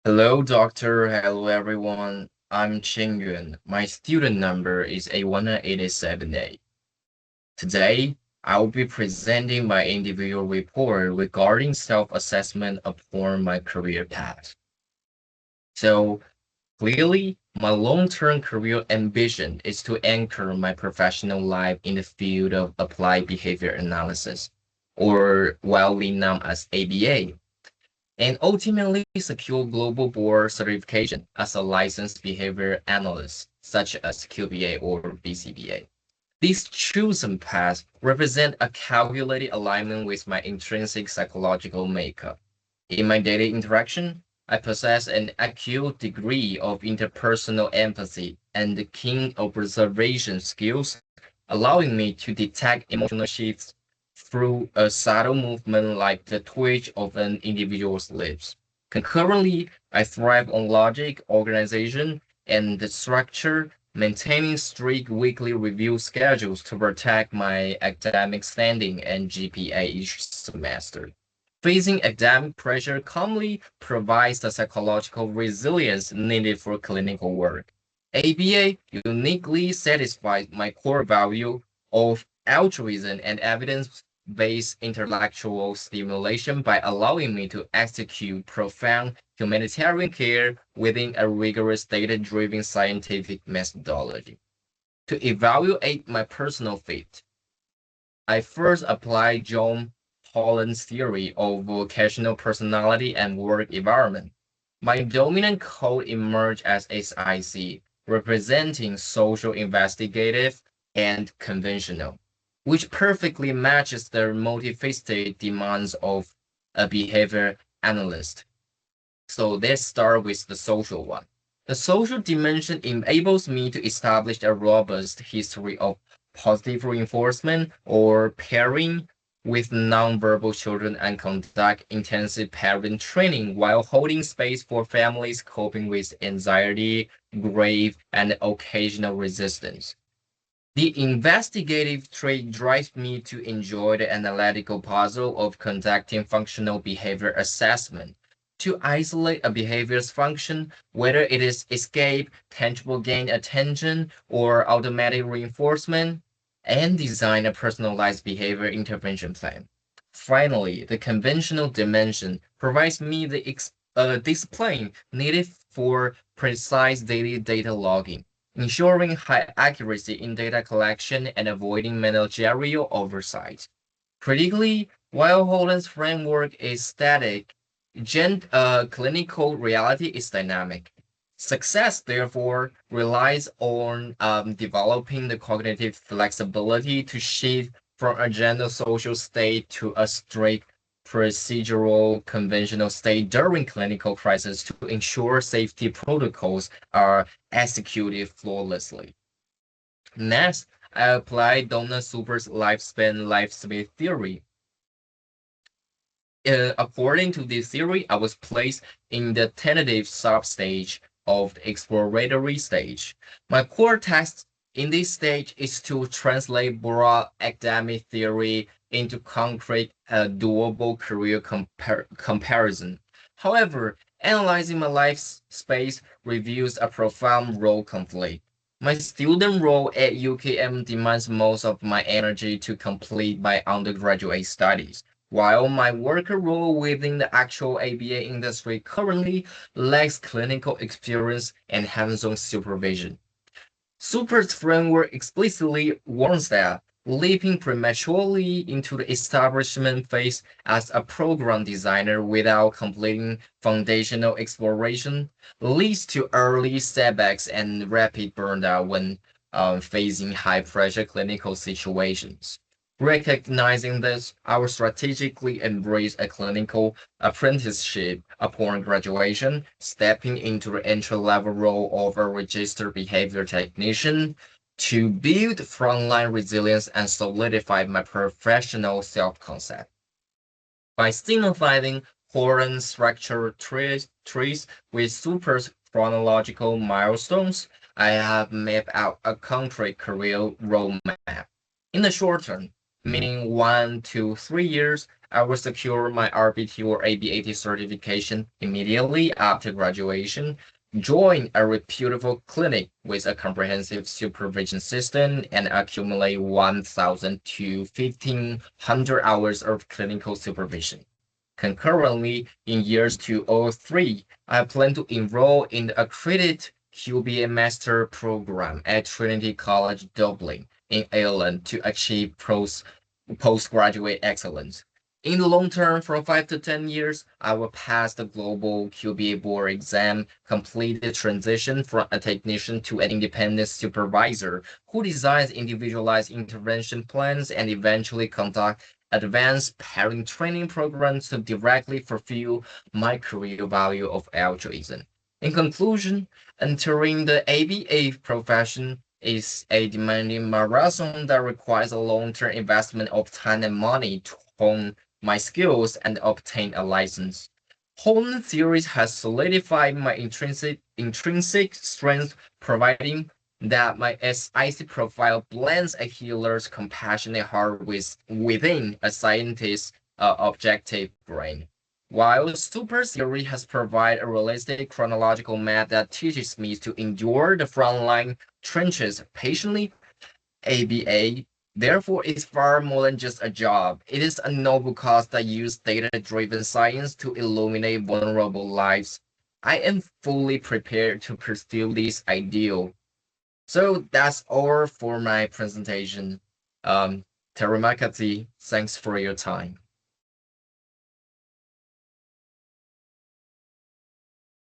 Hello, doctor. Hello, everyone. I'm Yuan. My student number is A198878. Today, I will be presenting my individual report regarding self-assessment upon my career path. So, clearly, my long-term career ambition is to anchor my professional life in the field of applied behavior analysis, or widely known as ABA, and ultimately secure global board certification as a licensed behavior analyst, such as QBA or BCBA. These chosen paths represent a calculated alignment with my intrinsic psychological makeup. In my daily interaction, I possess an acute degree of interpersonal empathy and keen observation skills, allowing me to detect emotional shifts through a subtle movement like the twitch of an individual's lips. Concurrently, I thrive on logic, organization, and the structure, maintaining strict weekly review schedules to protect my academic standing and GPA each semester. Facing academic pressure calmly provides the psychological resilience needed for clinical work. ABA uniquely satisfies my core value of altruism and evidence-based intellectual stimulation by allowing me to execute profound humanitarian care within a rigorous data-driven scientific methodology. To evaluate my personal fit, I first applied John Pollan's theory of vocational personality and work environment. My dominant code emerged as SIC, representing social, investigative, and conventional, which perfectly matches the multifaceted demands of a behavior analyst. So let's start with the social one. The social dimension enables me to establish a robust history of positive reinforcement or pairing with nonverbal children and conduct intensive parent training while holding space for families coping with anxiety, grief, and occasional resistance. The investigative trait drives me to enjoy the analytical puzzle of conducting functional behavior assessment. To isolate a behavior's function, whether it is escape, tangible gain attention, or automatic reinforcement, and design a personalized behavior intervention plan. Finally, the conventional dimension provides me the discipline needed for precise daily data logging, ensuring high accuracy in data collection and avoiding managerial oversight. Critically, while Holland's framework is static, clinical reality is dynamic. Success, therefore, relies on developing the cognitive flexibility to shift from a general social state to a strict procedural conventional state during clinical crisis to ensure safety protocols are executed flawlessly. Next, I applied Donna Super's lifespan lifespan theory. According to this theory, I was placed in the tentative substage of the exploratory stage. My core task in this stage is to translate broad academic theory into concrete, doable career comparison. However, analyzing my life space reveals a profound role conflict. My student role at UKM demands most of my energy to complete my undergraduate studies, while my worker role within the actual ABA industry currently lacks clinical experience and hands-on supervision. Super's framework explicitly warns that leaping prematurely into the establishment phase as a program designer without completing foundational exploration leads to early setbacks and rapid burnout when facing high-pressure clinical situations. Recognizing this, I will strategically embrace a clinical apprenticeship upon graduation, stepping into the entry-level role of a registered behavior technician to build frontline resilience and solidify my professional self-concept. By simplifying current structure trees with super chronological milestones, I have mapped out a concrete career roadmap. In the short term, meaning 1 to 3 years, I will secure my RBT or ABAT certification immediately after graduation, join a reputable clinic with a comprehensive supervision system, and accumulate 1,000 to 1,500 hours of clinical supervision. Concurrently, in years 2 or 3, I plan to enroll in the accredited QBA Master Program at Trinity College Dublin in Ireland to achieve postgraduate excellence. In the long term, from 5 to 10 years, I will pass the global QBA board exam, complete the transition from a technician to an independent supervisor who designs individualized intervention plans and eventually conduct advanced parent training programs to directly fulfill my career value of altruism. In conclusion, entering the ABA profession is a demanding marathon that requires a long-term investment of time and money to hone my skills and obtain a license. Hone theories has solidified my intrinsic strength, providing that my SIC profile blends a healer's compassionate heart within a scientist's objective brain. While super theory has provided a realistic chronological map that teaches me to endure the frontline trenches patiently, ABA, therefore, is far more than just a job. It is a noble cause that uses data-driven science to illuminate vulnerable lives. I am fully prepared to pursue this ideal. So that's all for my presentation. Terima kasih. Thanks for your time.